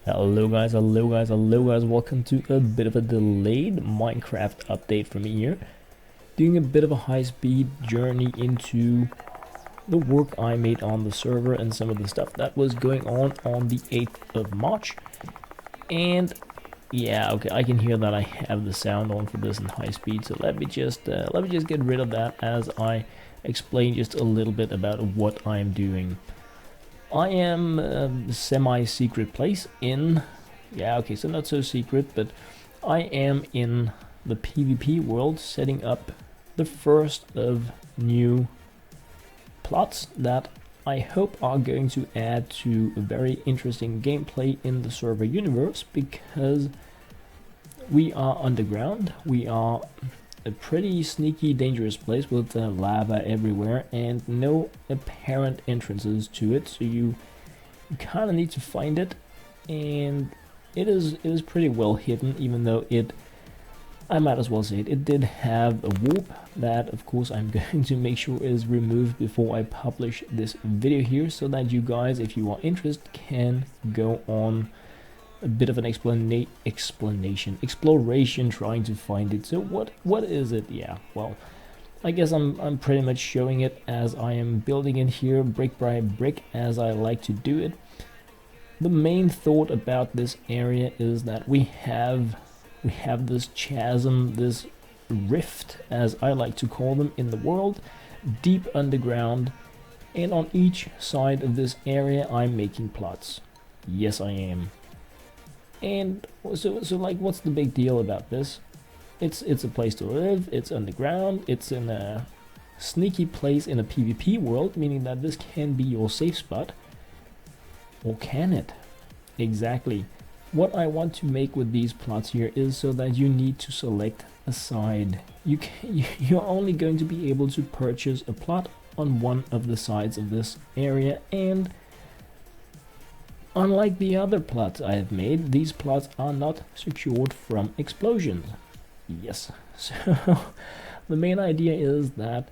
Hello guys, hello guys, hello guys, welcome to a bit of a delayed Minecraft update from me here. Doing a bit of a high-speed journey into the work I made on the server and some of the stuff that was going on the 8th of March. And yeah, okay, I can hear that I have the sound on for this in high speed, so let me just get rid of that as I explain just a little bit about what I'm doing. I am a semi-secret place in, yeah, okay, so not so secret, but I am in the PvP world setting up the first of new plots that I hope are going to add to a very interesting gameplay in the server universe, because we are underground, we are a pretty sneaky, dangerous place with lava everywhere and no apparent entrances to it, so you kind of need to find it, and it is pretty well hidden, even though I might as well say it did have a warp that of course I'm going to make sure is removed before I publish this video here, so that you guys, if you are interested, can go on a bit of an exploration trying to find it. So what is it? Yeah, well, I guess I'm pretty much showing it as I am building it here, brick by brick, as I like to do it. The main thought about this area is that we have this chasm, this rift, as I like to call them, in the world, deep underground, and on each side of this area I'm making plots. Yes, I am. And so like, what's the big deal about this? It's a place to live, it's underground, it's in a sneaky place in a PvP world, meaning that this can be your safe spot. Or can it? Exactly. What I want to make with these plots here is so that you need to select a side. You're only going to be able to purchase a plot on one of the sides of this area, and unlike the other plots I have made, these plots are not secured from explosions. Yes, so the main idea is that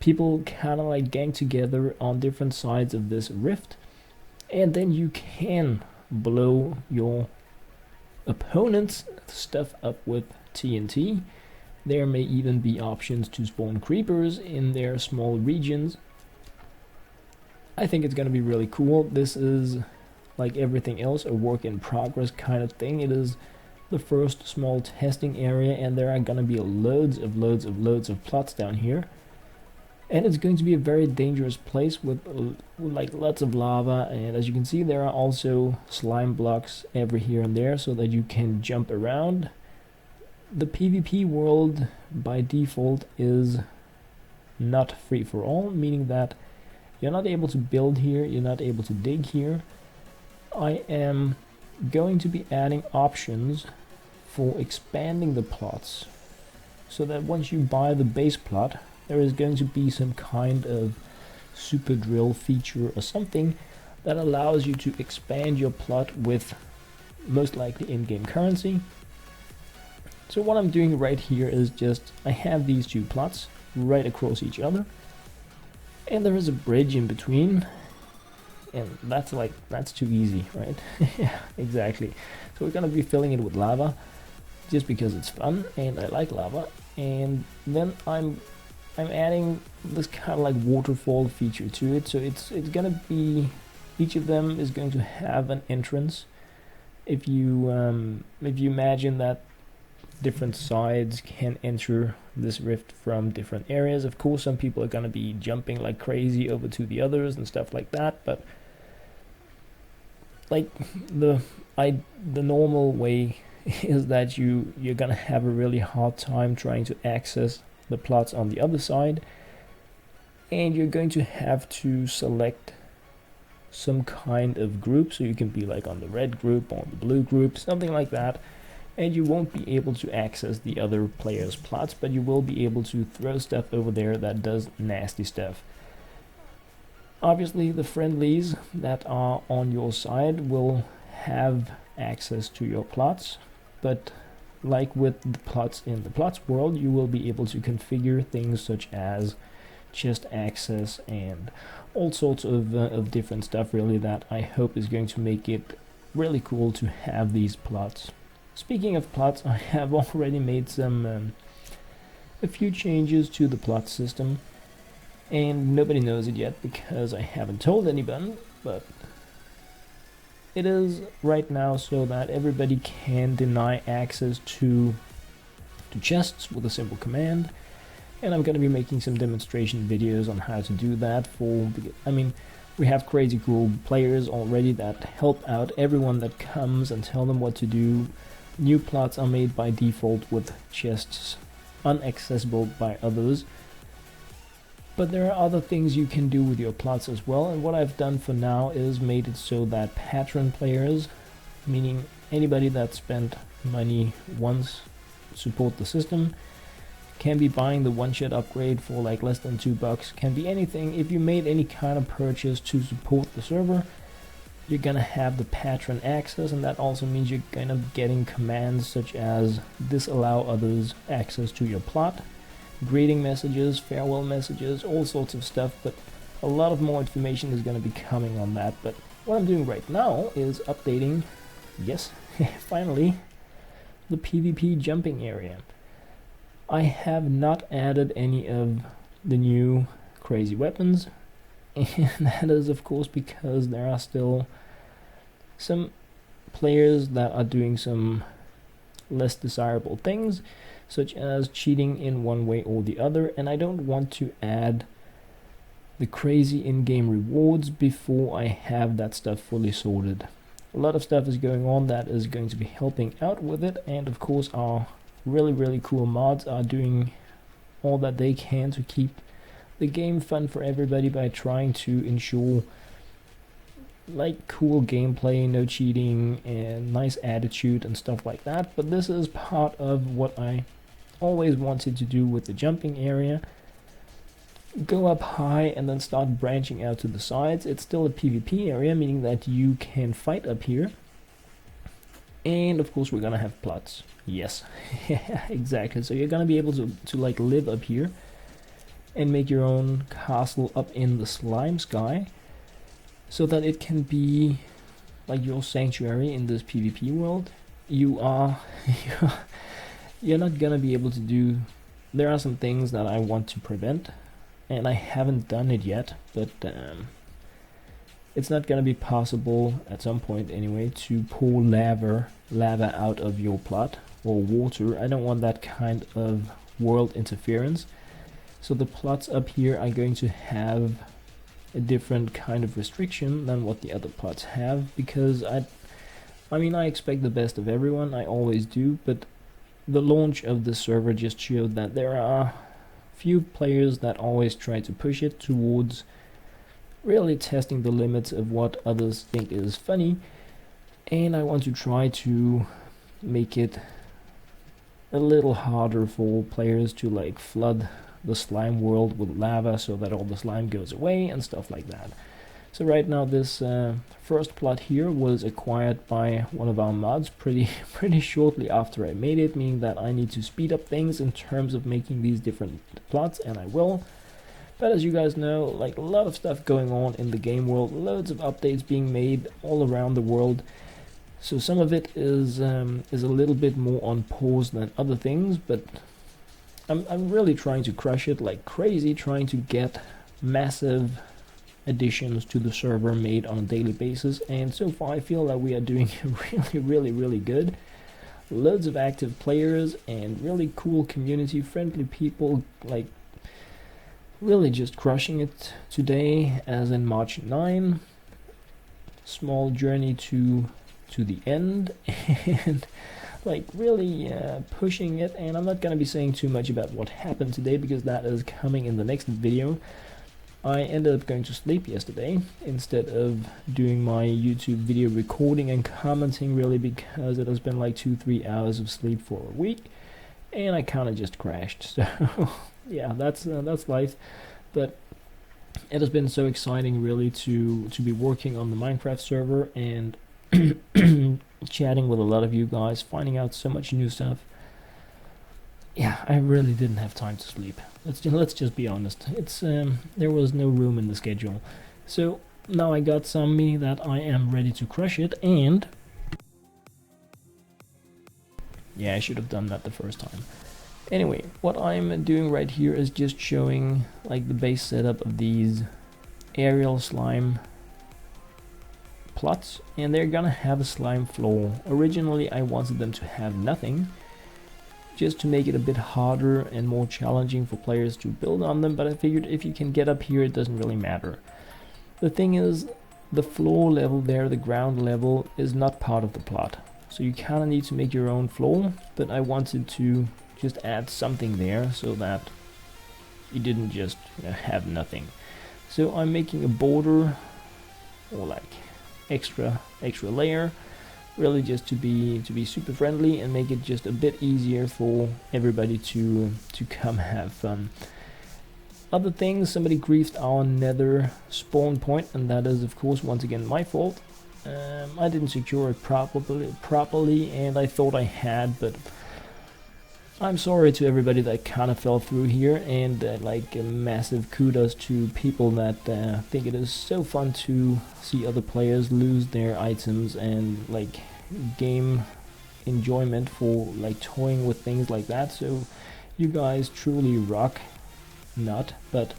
people kind of like gang together on different sides of this rift, and then you can blow your opponent's stuff up with TNT. There may even be options to spawn creepers in their small regions. I think it's going to be really cool. This is, like everything else, a work in progress kind of thing. It is the first small testing area, and there are gonna be loads of plots down here, and it's going to be a very dangerous place with like lots of lava, and as you can see there are also slime blocks every here and there so that you can jump around. The PvP world by default is not free for all, meaning that you're not able to build here, you're not able to dig here. I am going to be adding options for expanding the plots, so that once you buy the base plot, there is going to be some kind of super drill feature or something that allows you to expand your plot with most likely in-game currency. So what I'm doing right here is just, I have these two plots right across each other, and there is a bridge in between. And that's too easy, right? Yeah, exactly. So we're gonna be filling it with lava, just because it's fun and I like lava. And then I'm adding this kind of like waterfall feature to it. So it's gonna be, each of them is going to have an entrance. If you imagine that different sides can enter this rift from different areas, of course some people are gonna be jumping like crazy over to the others and stuff like that, but like the normal way is that you're gonna have a really hard time trying to access the plots on the other side, and you're going to have to select some kind of group, so you can be like on the red group or the blue group, something like that, and you won't be able to access the other players' plots, but you will be able to throw stuff over there that does nasty stuff. Obviously, the friendlies that are on your side will have access to your plots, but like with the plots in the plots world, you will be able to configure things such as chest access and all sorts of different stuff, really, that I hope is going to make it really cool to have these plots. Speaking of plots, I have already made a few changes to the plot system, and nobody knows it yet because I haven't told anyone, but it is right now so that everybody can deny access to chests with a simple command, and I'm going to be making some demonstration videos on how to do that. I mean, we have crazy cool players already that help out everyone that comes and tell them what to do. New plots are made by default with chests unaccessible by others, but there are other things you can do with your plots as well, and what I've done for now is made it so that Patron players, meaning anybody that spent money once to support the system, can be buying the one-shot upgrade for like less than $2, can be anything. If you made any kind of purchase to support the server, you're gonna have the Patron access, and that also means you're gonna be getting commands such as disallow others access to your plot, greeting messages, farewell messages, all sorts of stuff, but a lot of more information is gonna be coming on that. But what I'm doing right now is updating, yes, finally, the PvP jumping area. I have not added any of the new crazy weapons, and that is of course because there are still some players that are doing some less desirable things, such as cheating in one way or the other, and I don't want to add the crazy in-game rewards before I have that stuff fully sorted. A lot of stuff is going on that is going to be helping out with it, and of course our really cool mods are doing all that they can to keep the game fun for everybody by trying to ensure like cool gameplay, no cheating, and nice attitude and stuff like that. But this is part of what I always wanted to do with the jumping area. Go up high and then start branching out to the sides. It's still a PvP area, meaning that you can fight up here. And of course we're gonna have plots. Yes, exactly. So you're gonna be able to like live up here and make your own castle up in the slime sky, so that it can be like your sanctuary in this PvP world. You're not gonna be able to do. There are some things that I want to prevent, and I haven't done it yet, but it's not gonna be possible at some point anyway to pour lava out of your plot, or water. I don't want that kind of world interference. So the plots up here are going to have a different kind of restriction than what the other plots have, because I mean I expect the best of everyone, I always do, but the launch of the server just showed that there are few players that always try to push it towards really testing the limits of what others think is funny, and I want to try to make it a little harder for players to like flood the slime world with lava so that all the slime goes away and stuff like that. So right now this first plot here was acquired by one of our mods pretty shortly after I made it, meaning that I need to speed up things in terms of making these different plots, and I will. But as you guys know, like a lot of stuff going on in the game world, loads of updates being made all around the world. So some of it is a little bit more on pause than other things, but I'm really trying to crush it like crazy, trying to get massive additions to the server made on a daily basis, and so far I feel that we are doing really good. Loads of active players and really cool community friendly people, like really just crushing it today as in March 9. Small journey to the end, and like really pushing it. And I'm not gonna be saying too much about what happened today because that is coming in the next video. I ended up going to sleep yesterday instead of doing my YouTube video recording and commenting, really, because it has been like 2-3 hours of sleep for a week, and I kind of just crashed. So yeah, that's life. But it has been so exciting really to be working on the Minecraft server and chatting with a lot of you guys, finding out so much new stuff. Yeah, I really didn't have time to sleep. Let's just be honest. It's there was no room in the schedule. So now I got some, meaning that I am ready to crush it, and Yeah, I should have done that the first time. Anyway, what I'm doing right here is just showing like the base setup of these aerial slime plots, and they're gonna have a slime floor. Originally I wanted them to have nothing, just to make it a bit harder and more challenging for players to build on them, but I figured if you can get up here, it doesn't really matter. The thing is, the floor level there, the ground level, is not part of the plot, so you kind of need to make your own floor, but I wanted to just add something there so that you didn't just have nothing. So I'm making a border, or like extra layer, really just to be super friendly and make it just a bit easier for everybody to come have fun. Other things, somebody griefed our nether spawn point, and that is of course once again my fault. I didn't secure it properly, and I thought I had, but I'm sorry to everybody that kind of fell through here, and like a massive kudos to people that think it is so fun to see other players lose their items, and like game enjoyment for like toying with things like that. So you guys truly rock. Not, but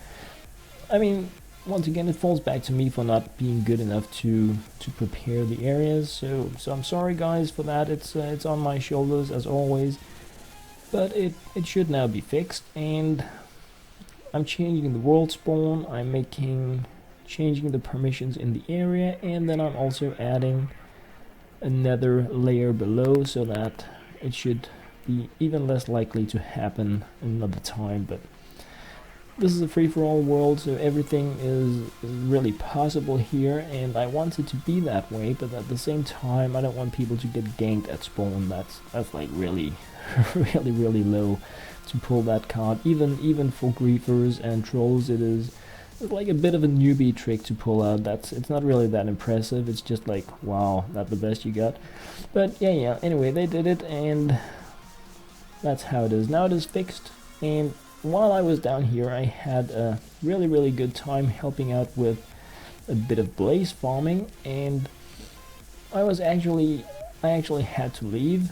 I mean, once again, it falls back to me for not being good enough to prepare the areas. So I'm sorry guys for that. It's on my shoulders as always. But it should now be fixed, and I'm changing the world spawn, I'm changing the permissions in the area, and then I'm also adding another layer below so that it should be even less likely to happen another time. But this is a free-for-all world, so everything is really possible here, and I want it to be that way, but at the same time I don't want people to get ganked at spawn. That's like really really low to pull that card. Even for griefers and trolls, it's like a bit of a newbie trick to pull out. It's not really that impressive. It's just like, wow, that's the best you got. But yeah, anyway, they did it, and that's how it is. Now it is fixed, and while I was down here I had a really good time helping out with a bit of blaze farming, and I actually had to leave,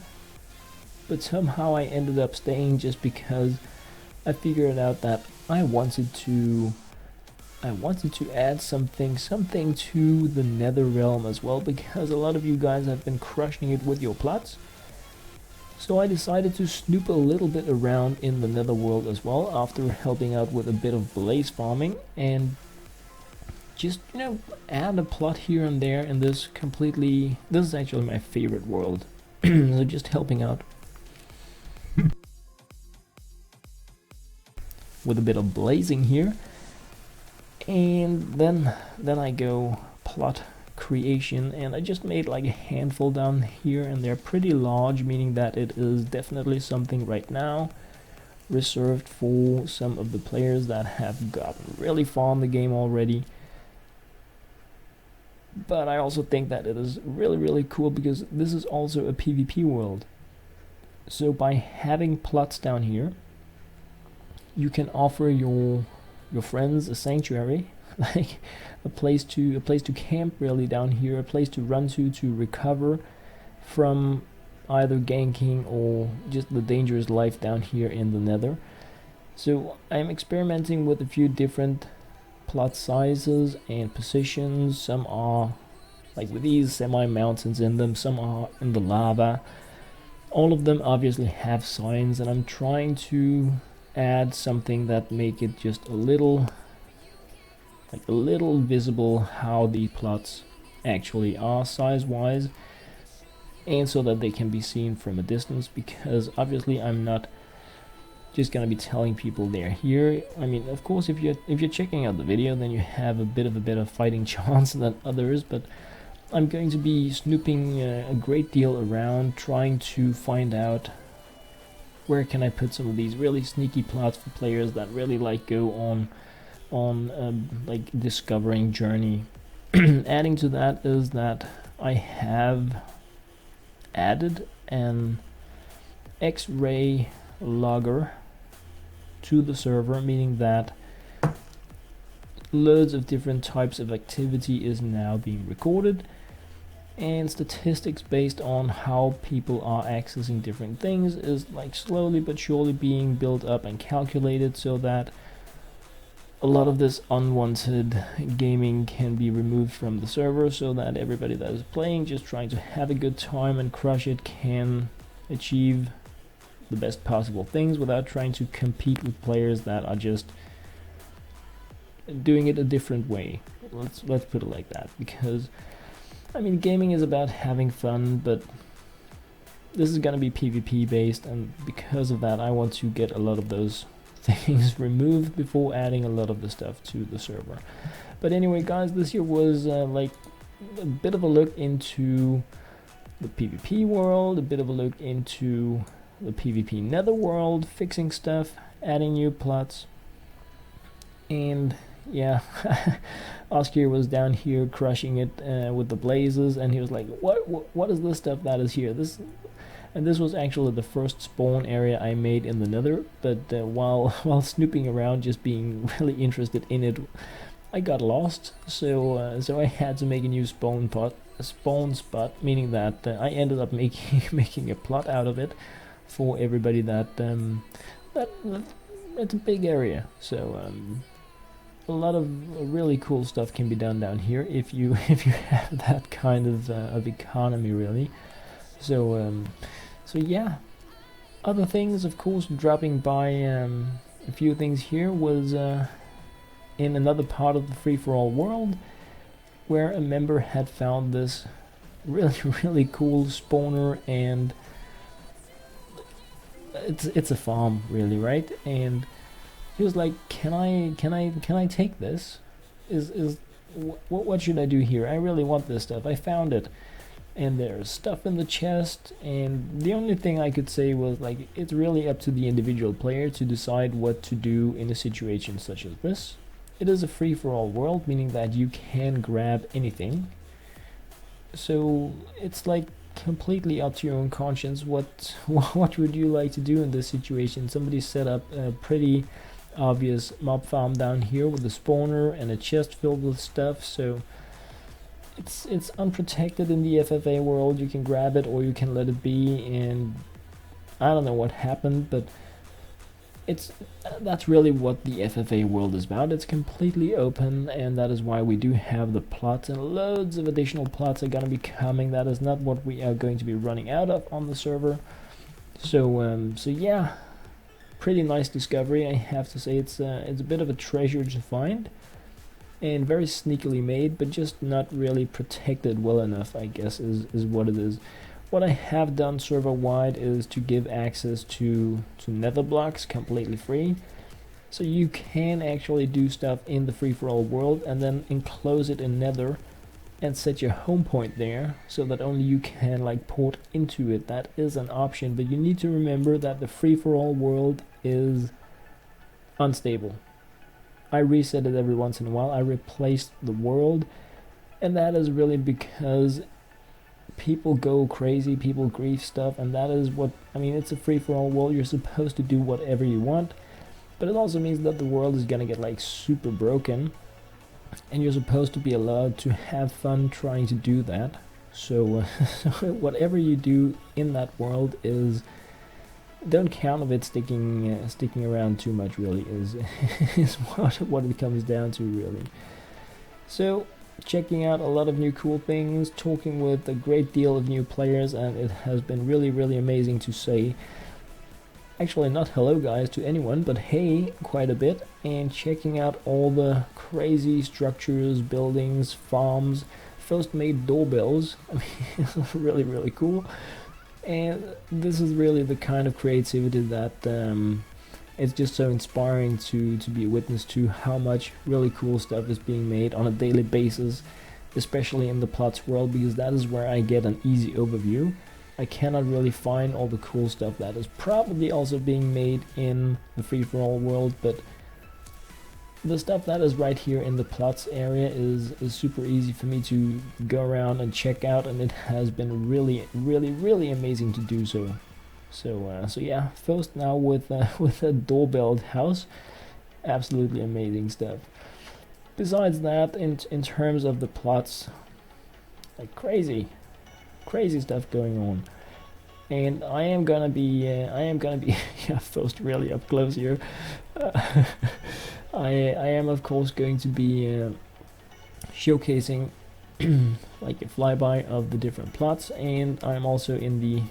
but somehow I ended up staying just because I figured out that I wanted to add something to the nether realm as well, because a lot of you guys have been crushing it with your plots. So I decided to snoop a little bit around in the netherworld as well, after helping out with a bit of blaze farming, and just, add a plot here and there in this this is actually my favorite world. So just helping out with a bit of blazing here, and then I go plot creation, and I just made like a handful down here, and they're pretty large, meaning that it is definitely something right now reserved for some of the players that have gotten really far in the game already. But I also think that it is really cool because this is also a PvP world. So by having plots down here, you can offer your friends a sanctuary, like a place to camp really down here, a place to run to recover from either ganking or just the dangerous life down here in the nether. So I'm experimenting with a few different plot sizes and positions. Some are like with these semi-mountains in them, some are in the lava. All of them obviously have signs, and I'm trying to add something that make it just a little visible how the plots actually are size-wise, and so that they can be seen from a distance, because obviously I'm not just gonna be telling people they're here. I mean, of course, if you're checking out the video, then you have a bit of fighting chance than others, but I'm going to be snooping a great deal around, trying to find out where can I put some of these really sneaky plots for players that really like go on like discovering journey. Adding to that is that I have added an X-ray logger to the server, meaning that loads of different types of activity is now being recorded, and statistics based on how people are accessing different things is like slowly but surely being built up and calculated so that a lot of this unwanted gaming can be removed from the server, so that everybody that is playing, just trying to have a good time and crush it, can achieve the best possible things without trying to compete with players that are just doing it a different way. Let's put it like that, because I mean, gaming is about having fun, but this is gonna be PvP based, and because of that I want to get a lot of those things removed before adding a lot of the stuff to the server. But anyway guys, this here was like a bit of a look into the PvP world, a bit of a look into the PvP netherworld, fixing stuff, adding new plots, and yeah, Oscar was down here crushing it with the blazes, and he was like, what is this stuff that is here? This was actually the first spawn area I made in the nether, but while snooping around, just being really interested in it, I got lost, so I had to make a new spawn spot, meaning that I ended up making a plot out of it for everybody that it's a big area, so a lot of really cool stuff can be done down here if you have that kind of economy, really. So yeah, other things, of course, dropping by a few things here was in another part of the free-for-all world, where a member had found this really cool spawner, and it's a farm, really, right? And he was like, can I take this? What should I do here? I really want this stuff. I found it, and there's stuff in the chest, and the only thing I could say was, like, it's really up to the individual player to decide what to do in a situation such as this. It is a free-for-all world, meaning that you can grab anything, so it's like completely up to your own conscience. What would you like to do in this situation? Somebody set up a pretty obvious mob farm down here with a spawner and a chest filled with stuff, so it's unprotected in the FFA world. You can grab it or you can let it be, and I don't know what happened, but that's really what the FFA world is about. It's completely open, and that is why we do have the plots, and loads of additional plots are gonna be coming. That is not what we are going to be running out of on the server. So yeah, pretty nice discovery, I have to say. It's a bit of a treasure to find, and very sneakily made, but just not really protected well enough, I guess, is what it is. What I have done server-wide is to give access to nether blocks completely free, so you can actually do stuff in the free-for-all world and then enclose it in nether and set your home point there, so that only you can like port into it. That is an option, but you need to remember that the free-for-all world is unstable. I reset it every once in a while. I replaced the world, and that is really because people go crazy, people grief stuff, and that is what I mean. It's a free-for-all world. You're supposed to do whatever you want, but it also means that the world is gonna get like super broken, and you're supposed to be allowed to have fun trying to do that. So, so whatever you do in that world is, don't count of it sticking around too much, really, is what it comes down to, really. So checking out a lot of new cool things, talking with a great deal of new players, and it has been really amazing to say, actually not hello guys to anyone, but hey quite a bit, and checking out all the crazy structures, buildings, farms, first made doorbells. I mean, really cool. And this is really the kind of creativity that it's just so inspiring to be a witness to how much really cool stuff is being made on a daily basis, especially in the plots world, because that is where I get an easy overview. I cannot really find all the cool stuff that is probably also being made in the free-for-all world, but the stuff that is right here in the plots area is super easy for me to go around and check out, and it has been really amazing to do so. So yeah, first now with a doorbell house, absolutely amazing stuff. Besides that, in terms of the plots, like crazy. crazy stuff going on. And I am gonna be yeah, first really up close here. I am of course going to be showcasing like a flyby of the different plots, and I'm also in the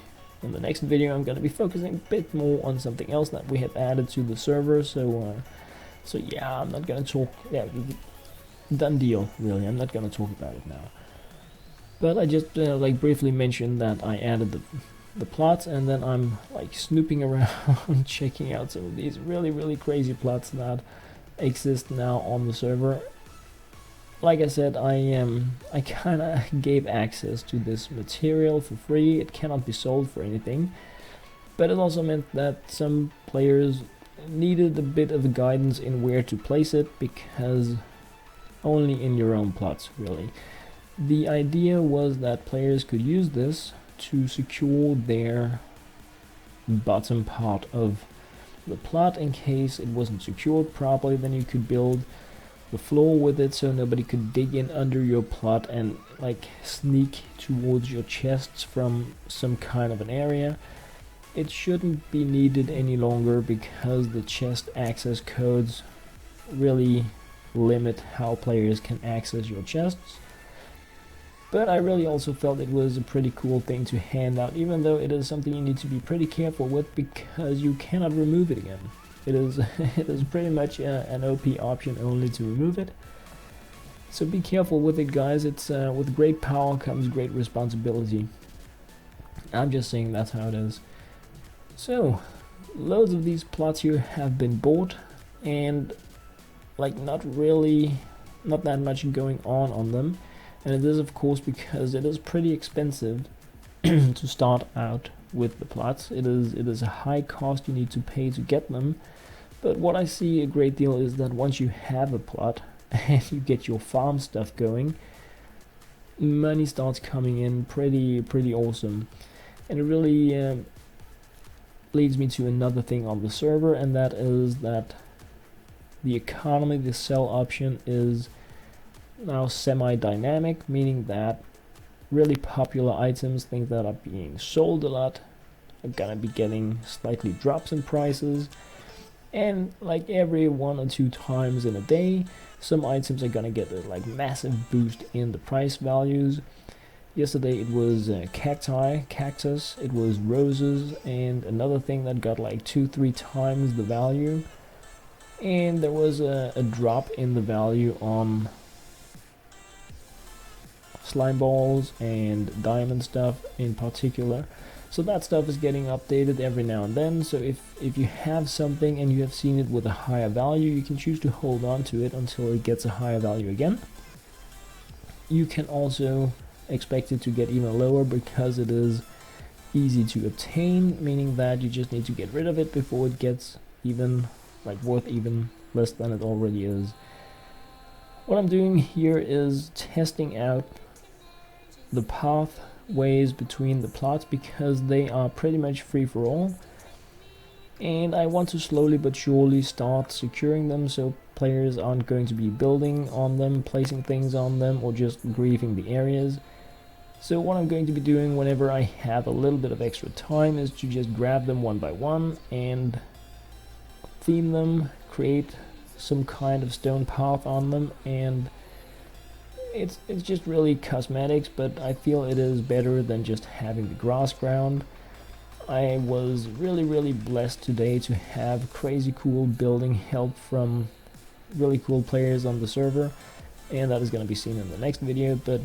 next video I'm gonna be focusing a bit more on something else that we have added to the server. So yeah, I'm not gonna talk. Yeah, done deal. Really, I'm not gonna talk about it now. But I just like briefly mentioned that I added the plots, and then I'm like snooping around checking out some of these really crazy plots that exist now on the server. Like I said, I kind of gave access to this material for free. It cannot be sold for anything, but it also meant that some players needed a bit of guidance in where to place it, because only in your own plots really. The idea was that players could use this to secure their bottom part of the plot in case it wasn't secured properly. Then you could build the floor with it so nobody could dig in under your plot and like sneak towards your chests from some kind of an area. It shouldn't be needed any longer because the chest access codes really limit how players can access your chests. But I really also felt it was a pretty cool thing to hand out, even though it is something you need to be pretty careful with because you cannot remove it again. It is it is pretty much an OP option only to remove it. So be careful with it, guys. It's with great power comes great responsibility. I'm just saying that's how it is. So loads of these plots here have been bought, and like not that much going on them. And it is of course because it is pretty expensive to start out with the plots. It is a high cost you need to pay to get them. But what I see a great deal is that once you have a plot and you get your farm stuff going, money starts coming in pretty awesome. And it really leads me to another thing on the server, and that is that the economy, the sell option, is now semi-dynamic, meaning that really popular items, things that are being sold a lot, are gonna be getting slightly drops in prices. And like every 1 or 2 times in a day, some items are gonna get a like massive boost in the price values. Yesterday it was cactus, it was roses, and another thing that got like 2-3 times the value. And there was a drop in the value on slime balls and diamond stuff in particular. So that stuff is getting updated every now and then. So if you have something and you have seen it with a higher value, you can choose to hold on to it until it gets a higher value again. You can also expect it to get even lower because it is easy to obtain, meaning that you just need to get rid of it before it gets even like worth even less than it already is. What I'm doing here is testing out the pathways between the plots because they are pretty much free for all, and I want to slowly but surely start securing them so players aren't going to be building on them, placing things on them, or just griefing the areas. So what I'm going to be doing whenever I have a little bit of extra time is to just grab them one by one and theme them, create some kind of stone path on them, and it's just really cosmetics, but I feel it is better than just having the grass ground. I was really blessed today to have crazy cool building help from really cool players on the server, and that is going to be seen in the next video. But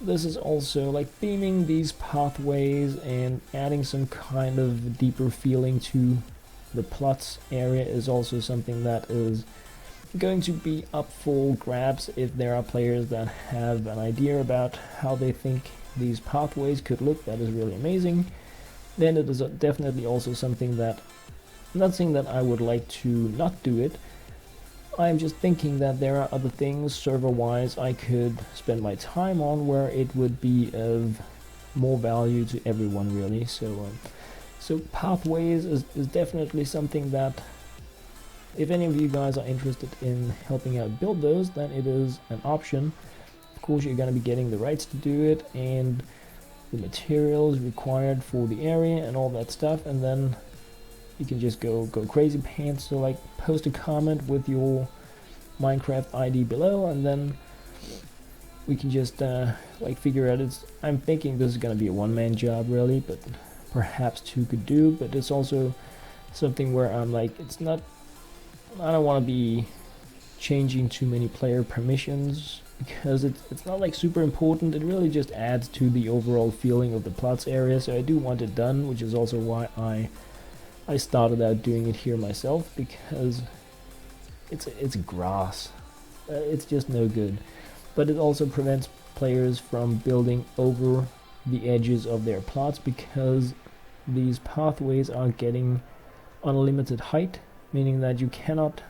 this is also like theming these pathways and adding some kind of deeper feeling to the plots area is also something that is going to be up for grabs if there are players that have an idea about how they think these pathways could look. That is really amazing. Then it is definitely also something that, I'm not saying that I would like to not do it, I'm just thinking that there are other things server wise I could spend my time on where it would be of more value to everyone really. So pathways is definitely something that if any of you guys are interested in helping out build those, then it is an option. Of course you're going to be getting the rights to do it, and the materials required for the area and all that stuff, and then you can just go crazy pants. So like post a comment with your Minecraft ID below, and then we can just like figure out. I'm thinking this is gonna be a one-man job really, but perhaps two could do. But it's also something where I'm like, I don't want to be changing too many player permissions, because it's not like super important. It really just adds to the overall feeling of the plots area, so I do want it done, which is also why I started out doing it here myself, because it's grass. It's just no good. But it also prevents players from building over the edges of their plots, because these pathways are getting unlimited height, meaning that you cannot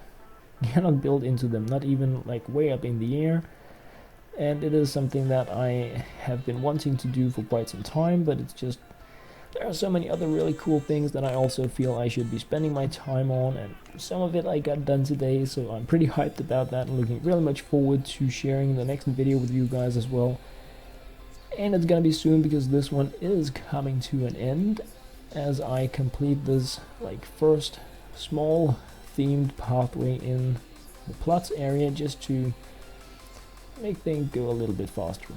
build into them, not even like way up in the air. And it is something that I have been wanting to do for quite some time, but it's just, there are so many other really cool things that I also feel I should be spending my time on, and some of it I got done today, so I'm pretty hyped about that and looking really much forward to sharing the next video with you guys as well. And it's gonna be soon, because this one is coming to an end as I complete this like first small themed pathway in the plots area, just to make things go a little bit faster.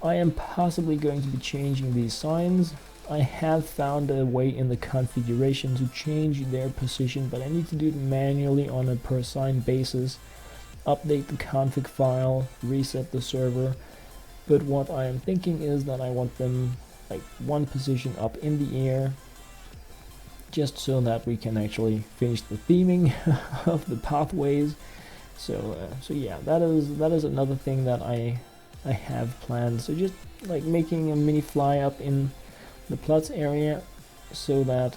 I am possibly going to be changing these signs. I have found a way in the configuration to change their position, but I need to do it manually on a per sign basis, update the config file, reset the server. But what I am thinking is that I want them like one position up in the air, just so that we can actually finish the theming of the pathways. So yeah, that is another thing that I have planned. So just like making a mini fly up in the plots area, so that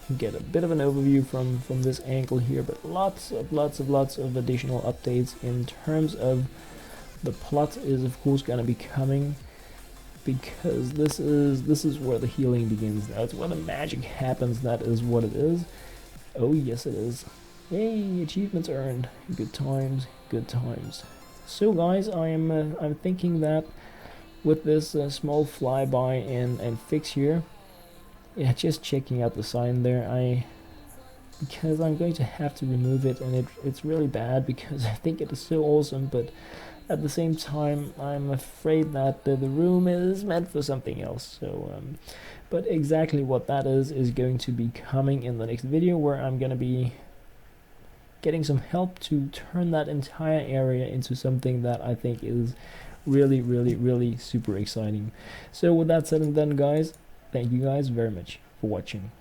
you get a bit of an overview from this angle here. But lots of additional updates in terms of the plot is of course gonna be coming, because this is where the healing begins. That's where the magic happens. That is what it is. Oh yes, it is. Yay, achievements earned. Good times, good times. So guys, I'm thinking that with this small flyby and fix here, yeah, just checking out the sign there, because I'm going to have to remove it, and it's really bad, because I think it is so awesome, but at the same time I'm afraid that the room is meant for something else. So but exactly what that is going to be coming in the next video, where I'm gonna be getting some help to turn that entire area into something that I think is really super exciting. So with that said and done, guys, thank you guys very much for watching.